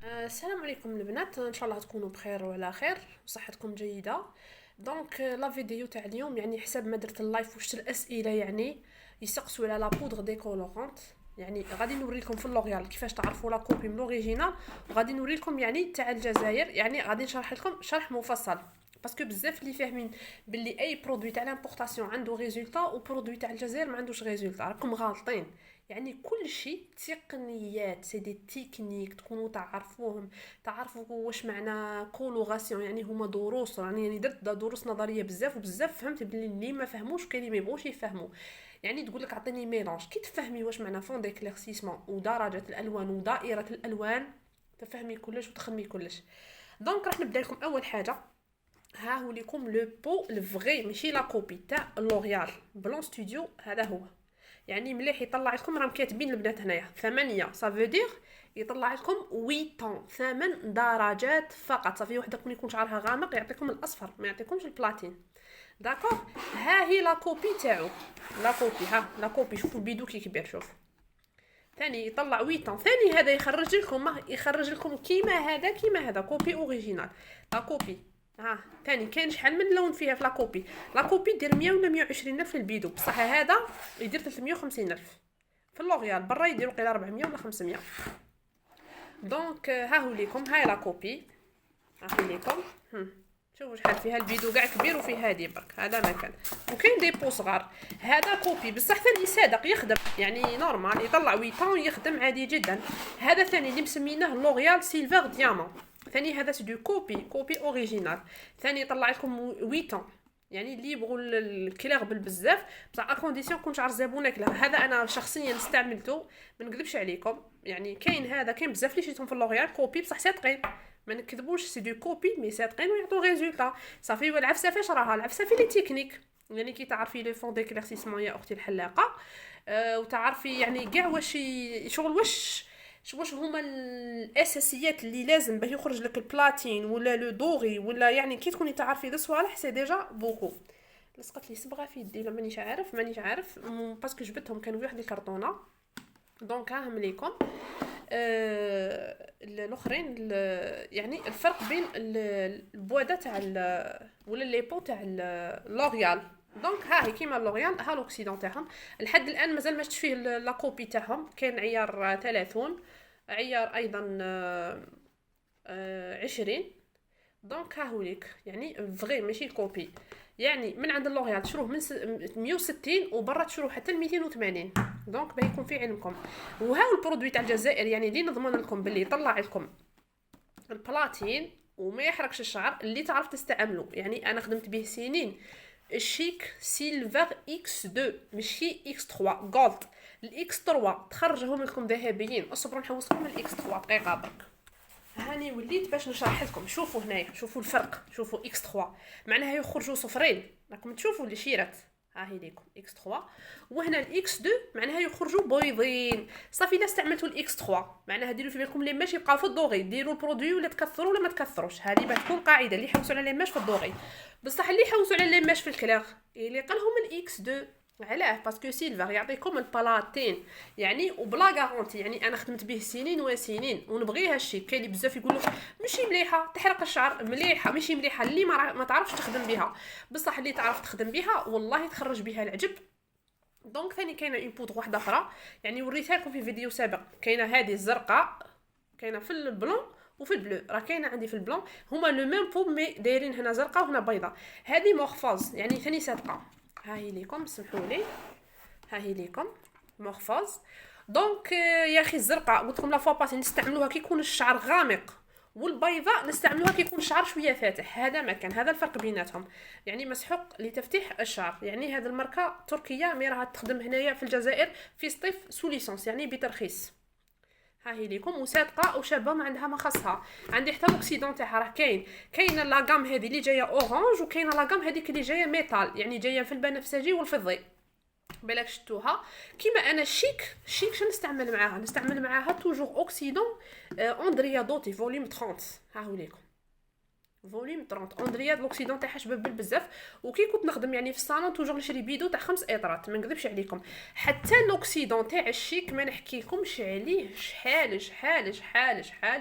السلام عليكم البنات، ان شاء الله تكونوا بخير وعلى خير وصحتكم جيده. دونك لا فيديو تاع اليوم يعني حسب ما درت اللايف وشت الاسئله يعني يسقسوا على لا بودغ ديكولورونت. يعني غادي نوريكم في اللوريال كيفاش تعرفوا لا كوبي من لوريجينال، وغادي نوريكم يعني تاع الجزائر، يعني غادي نشرح لكم شرح مفصل. باسكو بزاف اللي فاهمين باللي اي برودوي تاع لامبورطاسيون عنده ريزولتا وبرودوي تاع الجزائر ما عندوش ريزولتا، راكم غالطين. يعني كل شيء تقنيات، سي دي تكنيك تكونوا تعرفوهم. تعرفوا واش معنى كولوغاسيون، يعني هما دروس، يعني درت دروس نظريه بزاف وبزاف فهمت بلي اللي ما فهموش كاين اللي ما يبغوش يفهموا. يعني تقول لك اعطيني ميلانج، كي تفهمي واش معنى فون ديكليرسيسمون ودرجه الالوان ودائره الالوان تفهمي كلش وتخمي كلش. دونك راح نبدا لكم اول حاجه. ها هو لكم لو بو الفغي ماشي لا كوبي تاع لوريال بلون ستوديو، هذا هو. يعني مليح يطلع لكم، راهم كاتبين البنات هنايا 8 سافو يطلع لكم 8 8 درجات فقط. صافي وحدك من يكون شعرها غامق يعطيكم الاصفر، ما يعطيكمش البلاتين. داكوغ. ها هي لا كوبي تاعو. لا كوبي، ها لا كوبي، شوفوا البيدو كي كبير، شوف. ثاني يطلع 8 ثاني هذا يخرج لكم كيما هذا كيما هذا كوبي اوريجينال. لا كوبي ها ثاني كاين شحال من لون فيها في لا كوبي. لا كوبي دير 100 ولا 120 الف في البيدو، بصح هذا يدير 350 الف. في اللوريال برا يديروا قيل 400 ولا 500. دونك ها هو ليكم، هاي لا كوبي. ها هو ليكم. شوفوا شحال فيها البيدو كاع كبير وفيه هادي برك، هذا مكان. وكاين دي بو صغار. هذا كوبي بصح ثاني صادق يخدم، يعني نورمال يطلع 8 يخدم عادي جدا. هذا ثاني اللي مسميناه لوريال سيلفر ديامون. ثاني هذا سدو كوبي اوريجينال. ثاني يطلع لكم 8 يعني اللي يبغوا الكلير بالبزاف، بصح اكونديسيون كون شعر زبونه كلير. هذا انا شخصيا استعملته، ما نكذبش عليكم. يعني كاين هذا كاين بزاف اللي شريتهم في اللوريال كوبي بصح صادقين، ما نكذبوش، سي دو كوبي مي صادقين ويعطوا ريزولتا. صافي. والعفسه فاش راها العفسه في لي تكنيك، يعني كي تعرفي لي فون ديكليرسيسمون يا اختي الحلاقه. وتعرفي يعني كاع واش شغل واش هما الاساسيات اللي لازم باه يخرج لك البلاتين ولا لو دوغي، ولا يعني كي تكوني تعرفي ذا صوالح سي ديجا بوكو. لصقت لي صبغه في يدي، مانيش عارف باسكو جبتهم كانوا في واحد الكرتونه. دونك هاهم ليكم. الاخرين يعني الفرق بين البواده تاع ولا لي بو تاع لوريال. دونك ها هي كيما لوريال، ها لوكسيدون تاعهم. لحد الان مازال ما شفتش فيه لا كوبي تاعهم. كاين عيار 30، عيار ايضا 20. دونك ها هو ليك، يعني فغي ماشي كوبي. يعني من عند لوريال تشروه من 160 وبرا تشروه حتى 280. دونك باه يكون في علمكم. وهاو البرودوي تاع الجزائر يعني اللي نضمن لكم باللي يطلع لكم البلاتين وما يحرقش الشعر، اللي تعرف تستعملوا. يعني انا خدمت به سنين. الشيك سيلفر اكس 2 ماشي اكس 3 جولد. الاكس 3 تخرجهم لكم ذهبيين. اصبروا نحوسكم الاكس 3 دقيقه برك. هاني وليت باش نشرح لكم. شوفوا هنايا، شوفوا الفرق، شوفوا اكس 3 معناها يخرجوا صفرين، راكم تشوفوا اللي شيرات. ها هي ليكم اكس 3. وهنا الاكس 2 معناها يخرجوا بيضين. صافي الا استعملتوا الاكس 3 معناها ديروا في بالكم لي ماش يبقاو في الدوغي، ديروا البرودوي ولا تكثروا ولا ما تكثروش. هذه باه تكون قاعده، اللي يحوسوا على لي ماش في الدوغي. بصح اللي يحوسوا على لي ماش في الكلير يليق لهم الاكس 2. علاه؟ باسكو سيلفر يعطيكم البلاتين يعني وبلا غارونتي. يعني انا خدمت به سنين وسنين ونبغي هالشي. كاين اللي بزاف يقولوا ماشي مليحه تحرق الشعر. مليحه ماشي مليحه اللي ما تعرفش تخدم بها، بصح اللي تعرف تخدم بها والله تخرج بها العجب. دونك ثاني كاينه اون بودغ واحده اخرى، يعني وريتها لكم في فيديو سابق. كاينه هذه الزرقاء، كاينه في البلون وفي البلو. راه كاينه عندي في البلون، هما لو ميم بو مي دايرين هنا زرقاء وهنا بيضاء. هذه مورفوز يعني ثاني صادقه. ها هي ليكم، سمحوا لي، ها هي ليكم مورفوز. دونك يا اخي الزرقاء قلت لكم لا فوا باسي نستعملوها كي يكون الشعر غامق، والبيضاء نستعملوها كي يكون الشعر شويه فاتح. هذا ما كان، هذا الفرق بيناتهم. يعني مسحوق لتفتيح الشعر. يعني هذه الماركه تركيه مي راها تخدم هنايا في الجزائر في سطيف سو ليسونس يعني بترخيص. ها هي ليكم وصادقه وشابه ما عندها ما خاصها. عندي حتى لوكسيدون تاعها راه كاينه لاغام هذه اللي جايه اورانج، وكاينه لاغام هذيك اللي جايه ميتال يعني جايه في البنفسجي والفضي. بالك شفتوها. كيما انا شيك شنو نستعمل معاها توجور اوكسيدون اندريا دوتي فوليوم 30. ها هو ليكم فوليوم 30. اندريا لوكسيدون تاعها شباب بزاف. وكي كنت نخدم يعني في الصالون توجور نشري بيدو تاع 5 اطرات، ما نكذبش عليكم. حتى لوكسيدون تاع الشيك ما نحكي لكمش عليه، شحال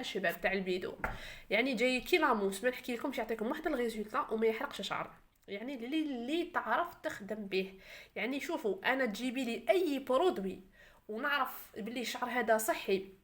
شباب تاع البيدو، يعني جاي كي لاموس، ما نحكي لكمش، يعطيكم واحد الريزولطا وما يحرقش شعر، يعني اللي تعرف تخدم به. يعني شوفوا انا تجيبي لي اي برودوي ونعرف بلي الشعر هذا صحي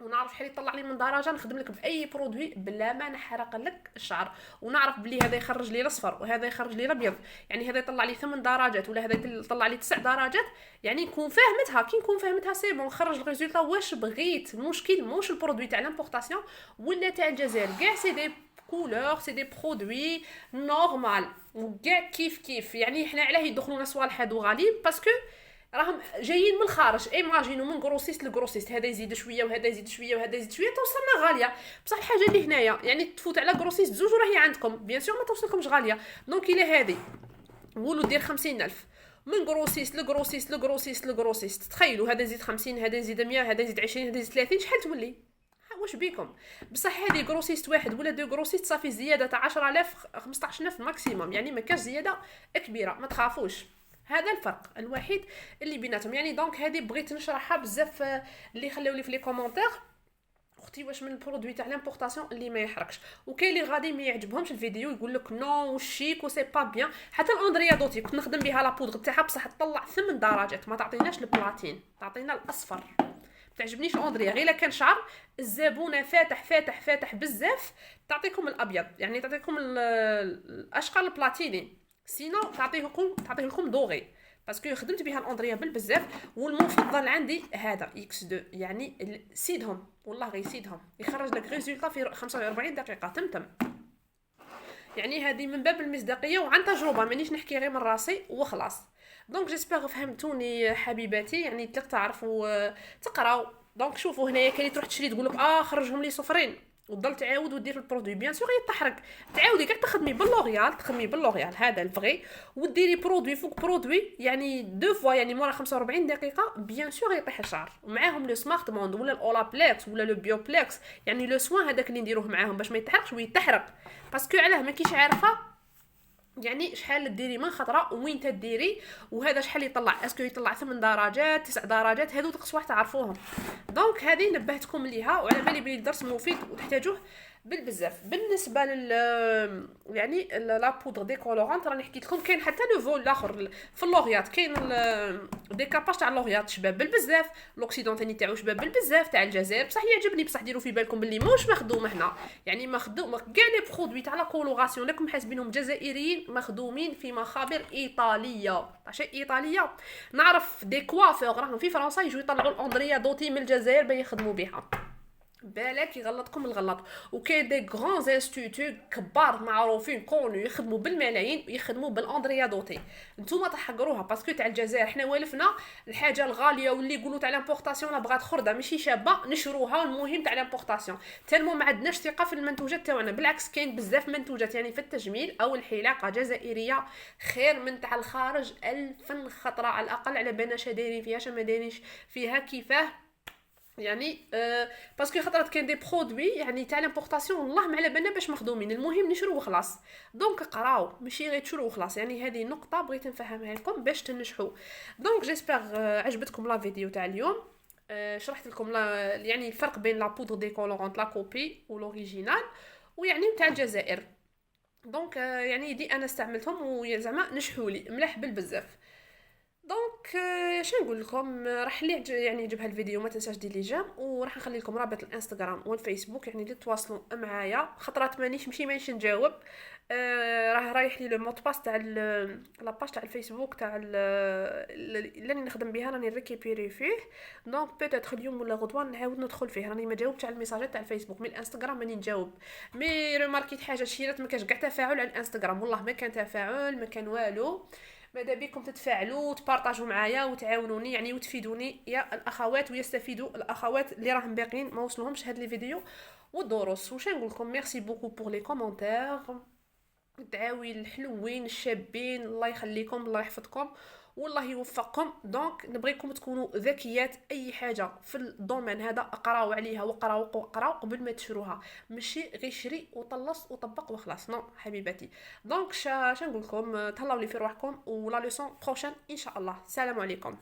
ونعرف شحال يطلع لي من درجه، نخدم لك باي برودوي بلا ما نحرق لك الشعر، ونعرف بلي هذا يخرج لي الاصفر وهذا يخرج لي الابيض، يعني هذا يطلع لي 8 درجات ولا هذا يطلع لي 9 درجات، يعني نكون فاهمتها. كي نكون فاهمتها سي بون نخرج الريزولطا واش بغيت. المشكل موش البرودوي تاع لامبورطاسيون ولا تاع الجزائر، كاع سي دي كولور، سي دي برودوي نورمال وكاع كيف يعني حنا علاه يدخلونا صوالح هادو غاليين باسكو راهم جايين من الخارج. ايماجينو من غروسيست لغروسيست، هذا يزيد شويه وهذا يزيد شويه وهذا يزيد شويه توصلنا غاليه. بصح الحاجه اللي هنايا يعني تفوت على غروسيست زوج وراهي عندكم بيان سور ما توصلكمش غاليه. دونك الى هذه نقولوا دير 50,000 من غروسيست لغروسيست، تخيلوا هذا يزيد 50، هذا يزيد 100، هذا يزيد 20، هذا يزيد 30، شحال تولي؟ واش بيكم؟ بصح هذه غروسيست واحد ولا دو غروسيست صافي زياده تاع 10,000 15,000 ماكسيموم، يعني ما كاش زياده كبيره، ما تخافوش. هذا الفرق الوحيد اللي بيناتهم. يعني دونك هذه بغيت نشرحها بزاف اللي خلاو لي في لي كومونتير اختي واش من البرودوي تاع لامبورطاسيون اللي ما يحرقش. وكاين اللي غادي ما يعجبهمش الفيديو يقول لك نو وشيك وسي با بيان. حتى الاندريا دوتي كنت نخدم بها لا بودغ تاعها بصح تطلع 8 درجات، ما تعطيناش البلاتين، تعطينا الاصفر. تعجبنيش الاندريا غير كان شعر الزبونه فاتح بزاف تعطيكم الابيض، يعني تعطيكم الاشقر البلاتيني، سينو تعطيه لكم دوغي باسكو خدمت بها الاندريا بزاف. والمفضل عندي هذا اكس 2، يعني سيدهم والله غير سيدهم يخرج لك ريزولطا في 45 دقيقه تمتم. يعني هذه من باب المصداقيه وعن تجربه، مانيش نحكي غير من راسي وخلاص. دونك جيسبر فهمتوني حبيباتي، يعني تعرفوا تقراو. دونك شوفوا هنايا كاين تروح تشري تقول لك خرجهم لي صفرين وتضل تعاود ودير البرودوي، بيان سور يتحرق، تعاودي كاع تخدمي باللوريال هذا الفغي وديري برودوي فوق برودوي، يعني دو فوا، يعني مورا 45 دقيقه بيان سور يطيح الشعر. ومعاهم لو سمارت موند ولا الاولابليكس ولا لو بيوبليكس، يعني لو سوان هذاك اللي نديروه معاهم باش ما يتحرقش ويتحرق. باسكو علاه ما كيش عارفه يعني شحال ديري من خطره وين تديري وهذا شحال يطلع، اسكو يطلع 8 درجات 9 درجات، هادو تقصوا تعرفوهم. دونك هذه نبهتكم ليها وعلى بالي بلي الدرس مفيد وتحتاجوه بزاف. بالنسبه يعني لا بودر ديكولورانت راني حكيت لكم، كاين حتى لو فول الاخر في اللوريات، كاين ديكاباج تاع اللوريات شباب بزاف، لوكسيدون ثاني تاعو شباب بزاف تاع الجزائر، بصح يعجبني. بصح ديروا في بالكم باللي موش مخدوم هنا، يعني مخدوم كاع لي برودوي تاع لا كولوراسيون راكم حاسبينهم جزائريين مخدومين في مخابر ايطاليه. شيء ايطاليه نعرف دي كوافور راهم في فرنسا يجوا يطلعوا الاندريا دوتي من الجزائر باش يخدموا بها، بالك يغلطكم الغلط. وكاين دي غران انستيتو كبار معروفين كونو يخدموا بالملايين ويخدموا بالاندريا دوتي، نتوما تحقروها باسكو تاع الجزائر حنا والفنا الحاجه الغاليه واللي يقولوا تاع لامبورطاسيون لا بغات خرده ماشي شابه نشروها. المهم تاع لامبورطاسيون تالمو ما عندناش ثقه في المنتوجات تاعنا، بالعكس كاين بزاف منتوجات يعني في التجميل او الحلاقه جزائريه خير من تاع الخارج 1000 خطره على الاقل، على بالنا دايرين فيها ما دايرينش فيها كيفاه. يعني باسكو خطرات كاين دي برودوي يعني تاع لامبورطاسيون والله ما على بالنا باش مخدومين، المهم نشرو وخلاص. دونك قراو ماشي غير تشرو وخلاص، يعني هذه نقطه بغيت نفهمها لكم باش تنجحوا. دونك جيسبر عجبتكم لا فيديو تاع اليوم. شرحت لكم يعني الفرق بين لا بودر ديكولورانت لا كوبي والاوريجينال ويعني تاع الجزائر. دونك يعني دي انا استعملتهم وزعما نجحوا لي ملاح بزاف. دونك شنو نقول لكم، راح اللي يعني يعجبها الفيديو ما تنساش دير لي جيم، وراح نخلي لكم رابط الانستغرام والفيسبوك يعني اللي تواصلوا معايا. خطرات مانيش نجاوب، راه رايح لي لو مود باس تاع لاباج تاع الفيسبوك تاع اللي نخدم بها راني ريكيبيري فيه. دونك بيتيت اليوم ولا غدوه نعاود ندخل فيه، راني ما جاوبتش على الميساجات تاع الفيسبوك، من الانستغرام راني نجاوب. مي ريماركيت حاجه شيرات ما كاش كاع تفاعل على الانستغرام، والله ما كان تفاعل ما كان والو. ماذا بكم تتفاعلوا وتبارطاجوا معايا وتعاونوني يعني وتفيدوني يا الاخوات ويستفيدوا الاخوات اللي راهم باقيين ما وصلهمش هاد لي فيديو والدروس. وش نقول لكم ميرسي بوكو بور لي كومونتير، الدعاوي الحلوين الشابين، الله يخليكم الله يحفظكم والله يوفقكم. دونك نبغيكم تكونوا ذكيات، اي حاجه في الدومين هذا اقراو عليها وقراو وقراو قبل ما تشروها، ماشي غير شري وطلص وطبق وخلاص، نو حبيباتي. دونك شنقول لكم، تهلاو لي في روحكم، ولا ليسون بروشين ان شاء الله. السلام عليكم.